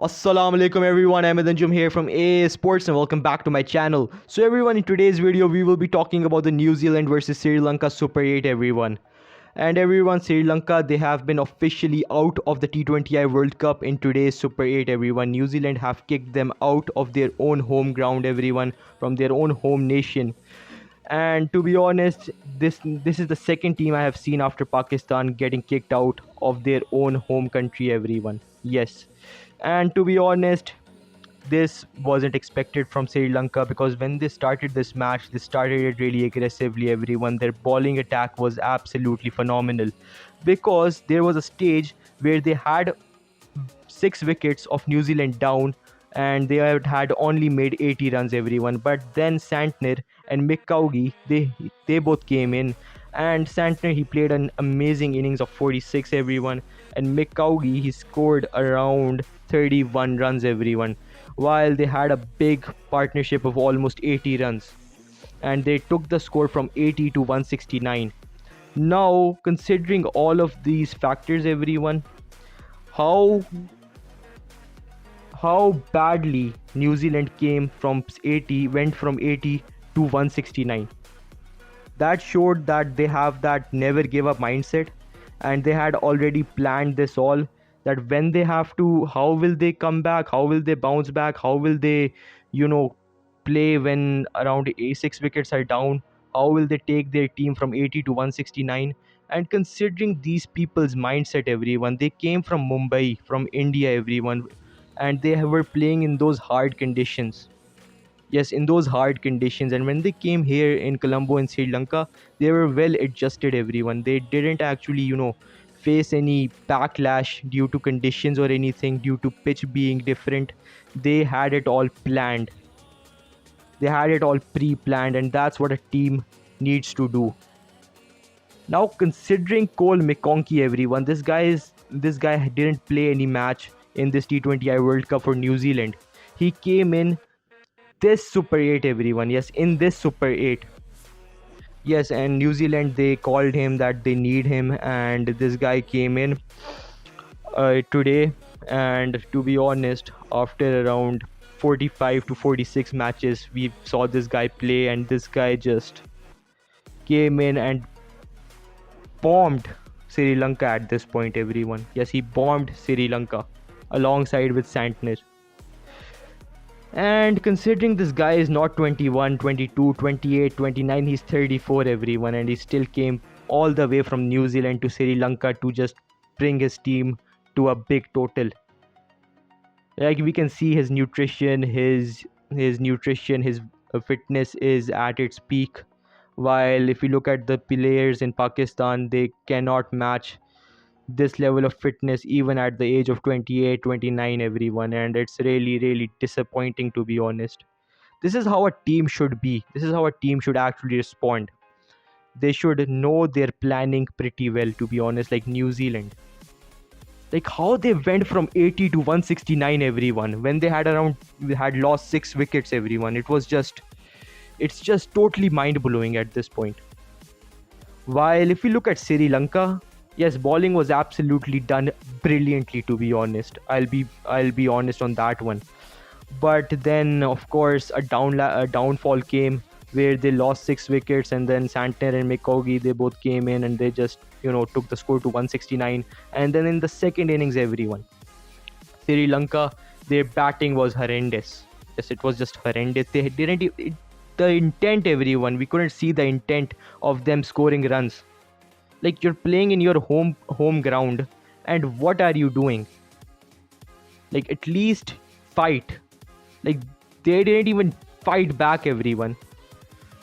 Assalamu alaikum everyone, I'm Adanjum here from Sportzz and welcome back to my channel. So everyone, in today's video we will be talking about the New Zealand versus Sri Lanka Super 8 everyone. And everyone, Sri Lanka, they have been officially out of the T20I World Cup in today's Super 8 everyone. New Zealand have kicked them out of their own home ground everyone, from their own home nation. And to be honest, this is the second team I have seen after Pakistan getting kicked out of their own home country everyone. Yes. And to be honest, this wasn't expected from Sri Lanka because when they started this match, they started it really aggressively everyone. Their bowling attack was absolutely phenomenal because there was a stage where they had 6 wickets of New Zealand down and they had only made 80 runs everyone. But then Santner and Mick Cowgie, they both came in, and Santner, he played an amazing innings of 46 everyone, and Mick Cowgie, he scored around 31 runs everyone, while they had a big partnership of almost 80 runs, and they took the score from 80 to 169. Now, considering all of these factors everyone, how how badly New Zealand went from 80 to 169. That showed that they have that never give up mindset, and they had already planned this all, that when they have to, how will they come back, how will they bounce back, how will they, you know, play when around 6 wickets are down, how will they take their team from 80 to 169. And considering these people's mindset everyone, they came from Mumbai, from India everyone, and they were playing in those hard conditions. Yes, in those hard conditions, and when they came here in Colombo in Sri Lanka, they were well adjusted everyone. They didn't actually, face any backlash due to conditions or anything, due to pitch being different. They had it all planned. They had it all pre-planned, and that's what a team needs to do. Now, considering Cole McConkey everyone, this guy didn't play any match in this T20I World Cup for New Zealand. He came in this Super 8 everyone. Yes, in this Super 8. Yes, and New Zealand, they called him that they need him, and this guy came in today. And to be honest, after around 45 to 46 matches, we saw this guy play, and this guy just came in and bombed Sri Lanka at this point everyone. Yes, he bombed Sri Lanka alongside with Santner. And considering this guy is not 21, 22, 28, 29, he's 34 everyone, and he still came all the way from New Zealand to Sri Lanka to just bring his team to a big total. Like, we can see his nutrition, his fitness is at its peak, while if you look at the players in Pakistan, they cannot match this level of fitness even at the age of 28, 29 everyone, and it's really disappointing, to be honest. This is how a team should be. This is how a team should actually respond. They should know their planning pretty well, to be honest. Like New Zealand, like how they went from 80 to 169 everyone, when they had lost 6 wickets everyone. It's just totally mind blowing at this point. While if you look at Sri Lanka, yes, bowling was absolutely done brilliantly, to be honest. I'll be honest on that one. But then, of course, a downfall came where they lost 6 wickets, and then Santner and McCogie, they both came in and they just took the score to 169. And then in the second innings, everyone, Sri Lanka, their batting was horrendous. Yes, it was just horrendous. They didn't. The intent, everyone, we couldn't see the intent of them scoring runs. Like, you're playing in your home ground, and what are you doing? Like, at least fight. Like, they didn't even fight back everyone.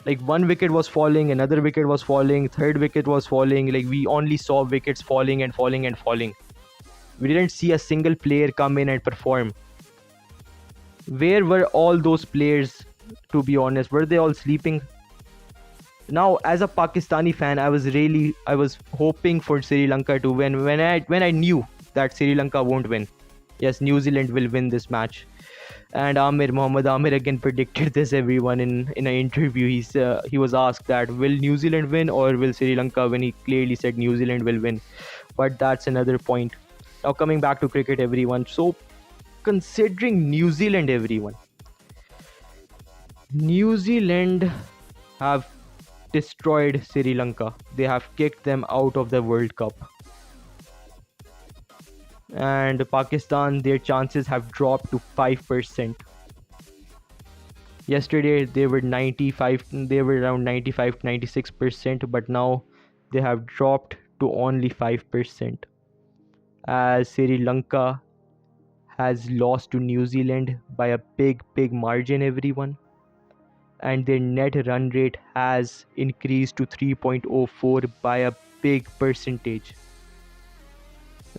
Like, 1 wicket was falling, another wicket was falling, third wicket was falling. Like, we only saw wickets falling and falling and falling. We didn't see a single player come in and perform. Where were all those players, to be honest? Were they all sleeping? Now, as a Pakistani fan, I was hoping for Sri Lanka to win, when I knew that Sri Lanka won't win. Yes, New Zealand will win this match. And Mohammad Amir again predicted this everyone in an interview. He was asked that will New Zealand win or will Sri Lanka win. He clearly said New Zealand will win. But that's another point. Now, coming back to cricket everyone. So considering New Zealand, everyone, New Zealand have destroyed Sri Lanka. They have kicked them out of the World Cup. And Pakistan, their chances have dropped to 5%. Yesterday they were 95, they were around 95 96%, but now they have dropped to only 5%, as Sri Lanka has lost to New Zealand by a big margin, everyone, and their net run rate has increased to 3.04 by a big percentage.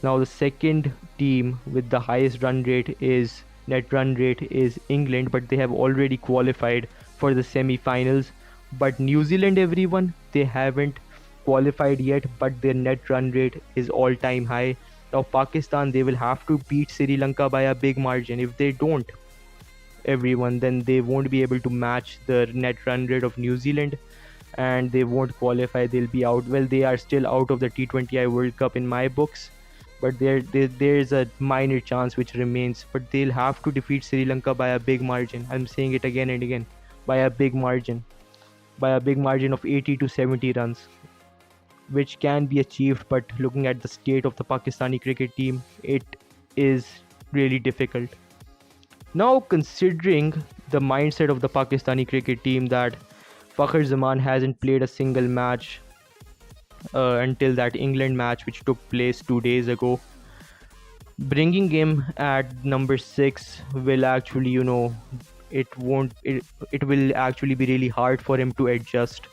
Now the second team with the highest net run rate is England, but they have already qualified for the semi-finals. But New Zealand, everyone, they haven't qualified yet, but their net run rate is all-time high. Now Pakistan, they will have to beat Sri Lanka by a big margin. If they don't, everyone, then they won't be able to match the net run rate of New Zealand, and they won't qualify. They'll be out. Well, they are still out of the T20I World Cup in my books, but there's a minor chance which remains. But they'll have to defeat Sri Lanka by a big margin. I'm saying it again and again, by a big margin of 80 to 70 runs, which can be achieved. But looking at the state of the Pakistani cricket team, it is really difficult. Now, considering the mindset of the Pakistani cricket team, that Fakhar Zaman hasn't played a single match until that England match which took place 2 days ago, bringing him at number 6 will actually, it will actually be really hard for him to adjust.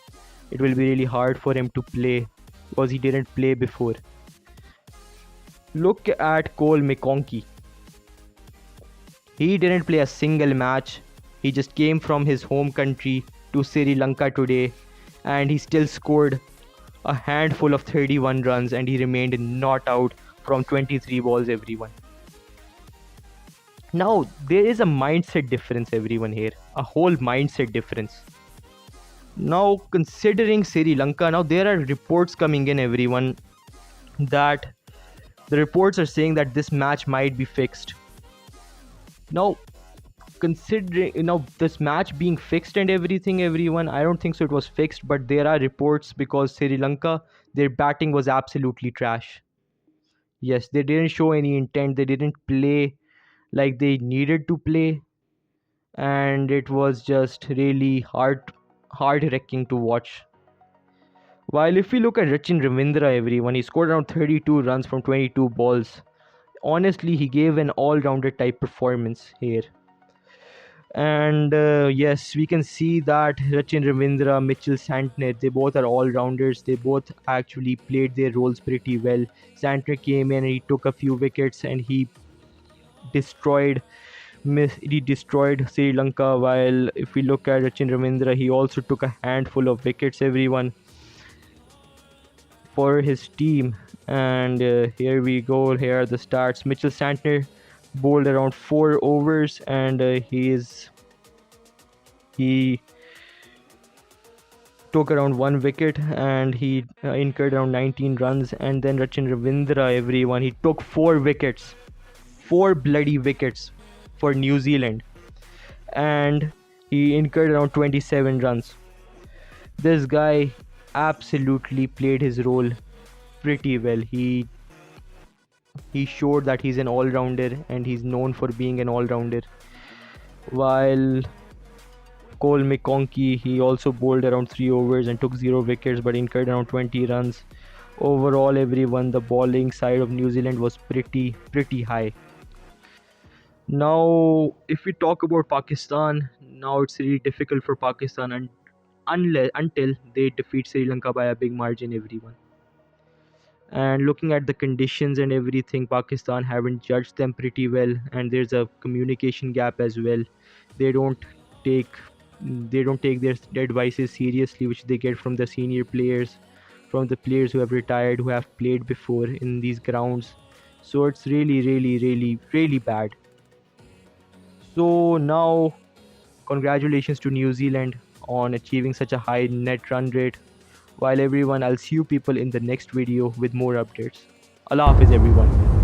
It will be really hard for him to play because he didn't play before. Look at Cole McConkey. He didn't play a single match. He just came from his home country to Sri Lanka today, and he still scored a handful of 31 runs, and he remained not out from 23 balls, everyone. Now, there is a mindset difference, everyone, here. A whole mindset difference. Now, considering Sri Lanka, now there are reports coming in, everyone, that the reports are saying that this match might be fixed. Now, considering this match being fixed and everything, everyone, I don't think so it was fixed, but there are reports because Sri Lanka, their batting was absolutely trash. Yes, they didn't show any intent. They didn't play like they needed to play, and it was just really heart-wrecking to watch. While if we look at Rachin Ravindra, everyone, he scored around 32 runs from 22 balls. Honestly, he gave an all-rounder type performance here. And yes, we can see that Rachin Ravindra, Mitchell Santner, they both are all-rounders. They both actually played their roles pretty well. Santner came in and he took a few wickets and he destroyed Sri Lanka. While if we look at Rachin Ravindra, he also took a handful of wickets, everyone, for his team. And here we go. Here are the stats. Mitchell Santner bowled around 4 overs, and he took around 1 wicket, and he incurred around 19 runs. And then Rachin Ravindra, everyone, he took 4 wickets, 4 bloody wickets for New Zealand, and he incurred around 27 runs. This guy absolutely played his role pretty well. He showed that he's an all-rounder, and he's known for being an all-rounder. While Cole McConkey, he also bowled around 3 overs and took 0 wickets but incurred around 20 runs. Overall, everyone, the bowling side of New Zealand was pretty high. Now, if we talk about Pakistan, now it's really difficult for Pakistan until they defeat Sri Lanka by a big margin, everyone. And looking at the conditions and everything, Pakistan haven't judged them pretty well, and there's a communication gap as well. They don't take their advices seriously, which they get from the senior players, from the players who have retired, who have played before in these grounds. So it's really bad. So now, congratulations to New Zealand on achieving such a high net run rate. While everyone, I'll see you people in the next video with more updates. Allah Hafiz, everyone.